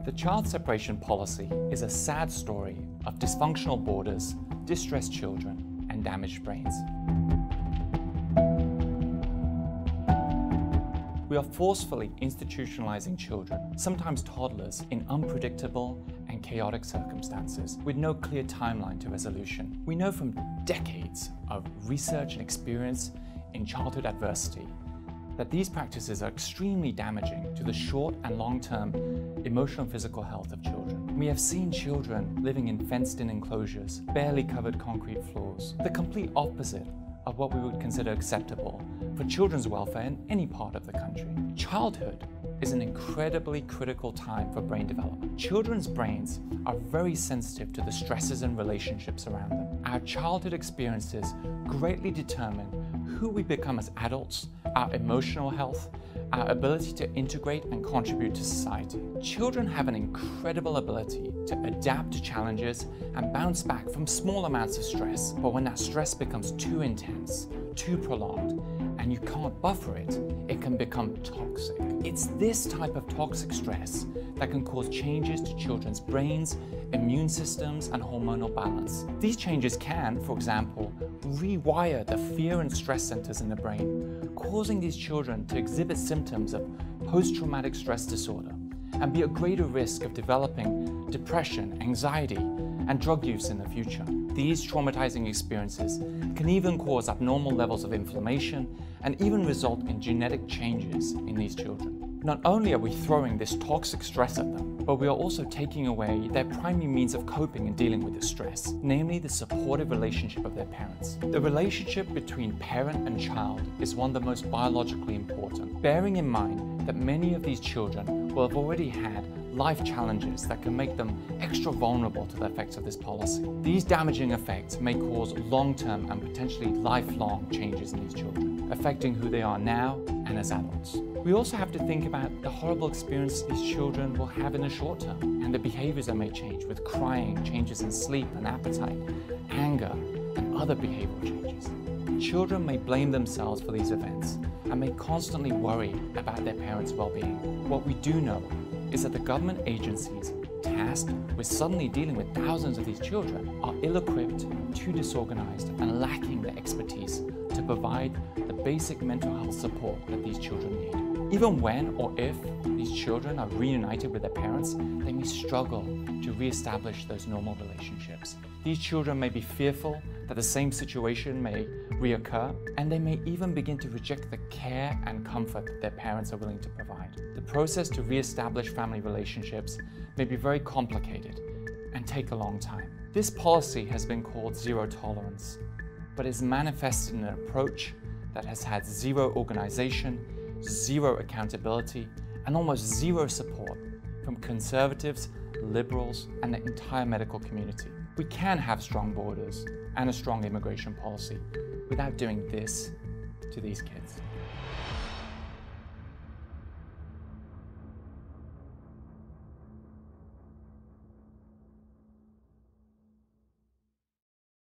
The child separation policy is a sad story of dysfunctional borders, distressed children, and damaged brains. We are forcefully institutionalizing children, sometimes toddlers, in unpredictable and chaotic circumstances with no clear timeline to resolution. We know from decades of research and experience in childhood adversity that these practices are extremely damaging to the short and long-term emotional and physical health of children. We have seen children living in fenced-in enclosures, barely covered concrete floors, the complete opposite of what we would consider acceptable for children's welfare in any part of the country. Childhood is an incredibly critical time for brain development. Children's brains are very sensitive to the stresses and relationships around them. Our childhood experiences greatly determine who we become as adults, our emotional health, our ability to integrate and contribute to society. Children have an incredible ability to adapt to challenges and bounce back from small amounts of stress. But when that stress becomes too intense, too prolonged, and you can't buffer it, it can become toxic. It's this type of toxic stress that can cause changes to children's brains, immune systems, and hormonal balance. These changes can, for example, rewire the fear and stress centers in the brain, causing these children to exhibit symptoms of post-traumatic stress disorder and be at greater risk of developing depression, anxiety, and drug use in the future. These traumatizing experiences can even cause abnormal levels of inflammation and even result in genetic changes in these children. Not only are we throwing this toxic stress at them, but we are also taking away their primary means of coping and dealing with the stress, namely the supportive relationship of their parents. The relationship between parent and child is one of the most biologically important, bearing in mind that many of these children will have already had life challenges that can make them extra vulnerable to the effects of this policy. These damaging effects may cause long-term and potentially lifelong changes in these children, affecting who they are now and as adults. We also have to think about the horrible experience these children will have in the short term and the behaviors that may change with crying, changes in sleep and appetite, anger, and other behavioral changes. Children may blame themselves for these events and may constantly worry about their parents' well-being. What we do know is that the government agencies tasked with suddenly dealing with thousands of these children are ill-equipped, too disorganized, and lacking the expertise to provide the basic mental health support that these children need. Even when or if these children are reunited with their parents, they may struggle to reestablish those normal relationships. These children may be fearful that the same situation may reoccur, and they may even begin to reject the care and comfort that their parents are willing to provide. The process to reestablish family relationships may be very complicated and take a long time. This policy has been called zero tolerance, but is manifested in an approach that has had zero organization, zero accountability, and almost zero support from conservatives, liberals, and the entire medical community. We can have strong borders and a strong immigration policy without doing this to these kids.